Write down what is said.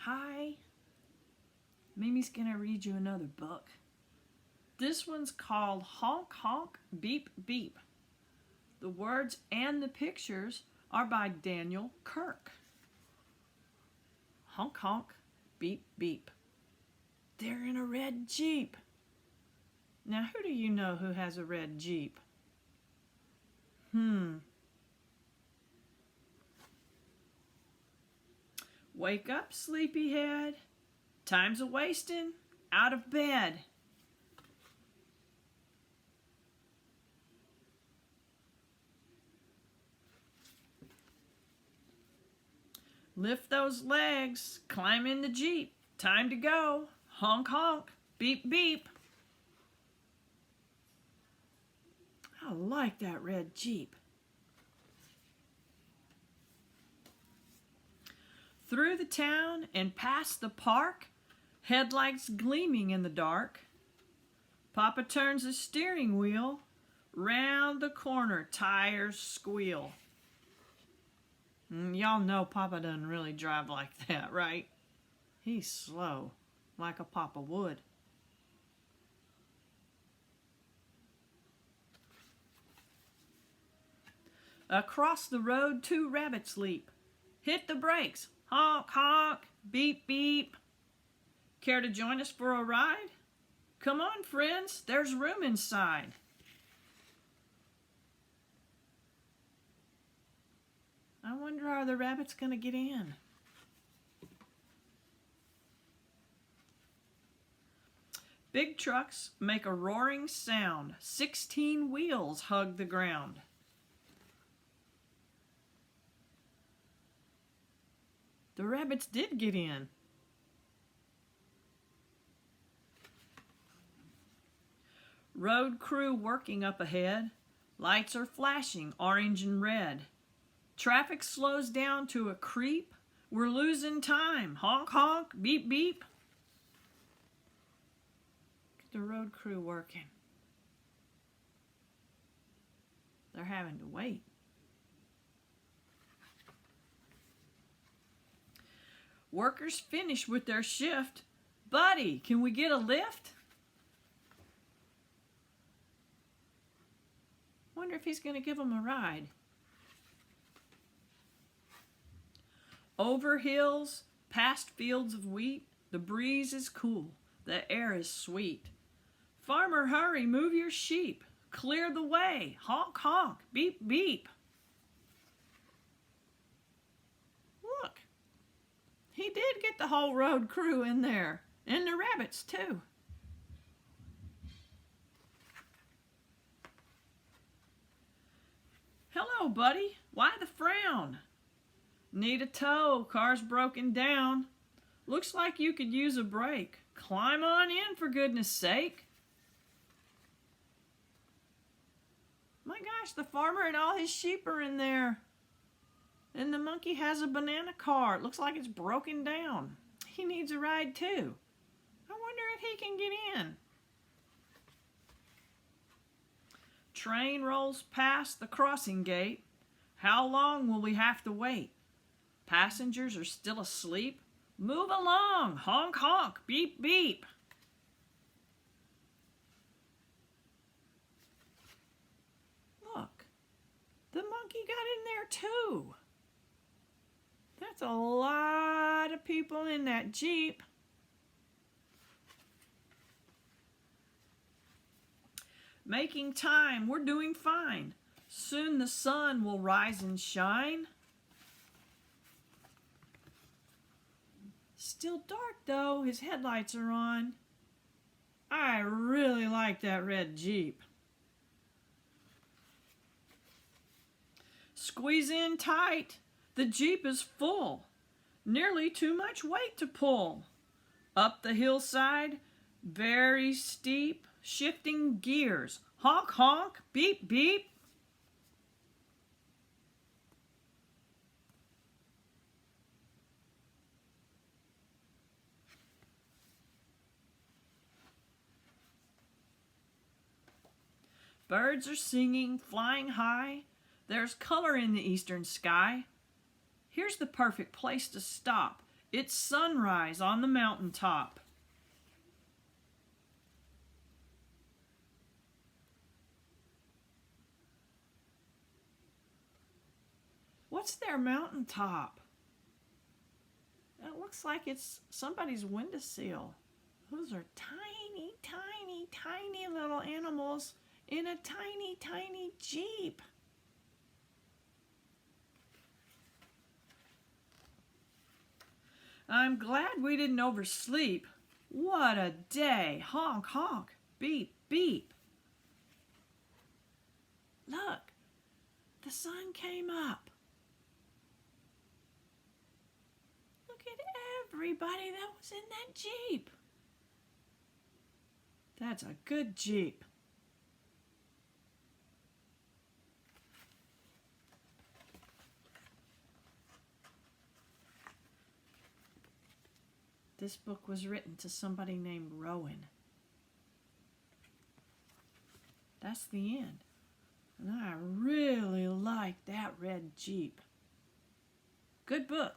Hi, Mimi's gonna read you another book. This one's called Honk, Honk, Beep, Beep. The words and the pictures are by Daniel Kirk. Honk, honk, beep, beep. They're in a red Jeep. Now, who do you know who has a red Jeep? Wake up, sleepyhead. Time's a-wastin'. Out of bed. Lift those legs. Climb in the Jeep. Time to go. Honk, honk. Beep, beep. I like that red Jeep. Through the town and past the park, headlights gleaming in the dark. Papa turns the steering wheel. Round the corner, tires squeal. Y'all know Papa doesn't really drive like that, right? He's slow, like a Papa would. Across the road, two rabbits leap. Hit the brakes. Honk, honk, beep, beep. Care to join us for a ride? Come on, friends, there's room inside. I wonder, are the rabbits going to get in? Big trucks make a roaring sound. 16 wheels hug the ground. The rabbits did get in. Road crew working up ahead. Lights are flashing orange and red. Traffic slows down to a creep. We're losing time. Honk, honk, beep, beep. Get the road crew working. They're having to wait. Workers finish with their shift. Buddy, can we get a lift? Wonder if he's going to give them a ride. Over hills, past fields of wheat, the breeze is cool, the air is sweet. Farmer, hurry, move your sheep. Clear the way. Honk, honk, beep, beep. Look, he did get the whole road crew in there, and the rabbits too. Hello, buddy. Why the frown? Need a tow. Car's broken down. Looks like you could use a break. Climb on in, for goodness sake. My gosh, the farmer and all his sheep are in there. And the monkey has a banana car. It looks like it's broken down. He needs a ride too. I wonder if he can get in. Train rolls past the crossing gate. How long will we have to wait? Passengers are still asleep. Move along. Honk, honk, beep, beep. Look, the monkey got in there too. That's a lot of people in that Jeep. Making time, we're doing fine. Soon the sun will rise and shine. Still dark though, his headlights are on. I really like that red Jeep. Squeeze in tight. The Jeep is full. Nearly too much weight to pull. Up the hillside, very steep, shifting gears. Honk, honk, beep, beep. Birds are singing, flying high. There's color in the eastern sky. Here's the perfect place to stop. It's sunrise on the mountaintop. What's their mountaintop? It looks like it's somebody's windowsill. Those are tiny, tiny, tiny little animals in a tiny, tiny Jeep. I'm glad we didn't oversleep. What a day. Honk, honk. Beep, beep. Look, the sun came up. Look at everybody that was in that Jeep. That's a good Jeep. This book was written to somebody named Rowan. That's the end. And I really like that red Jeep. Good book.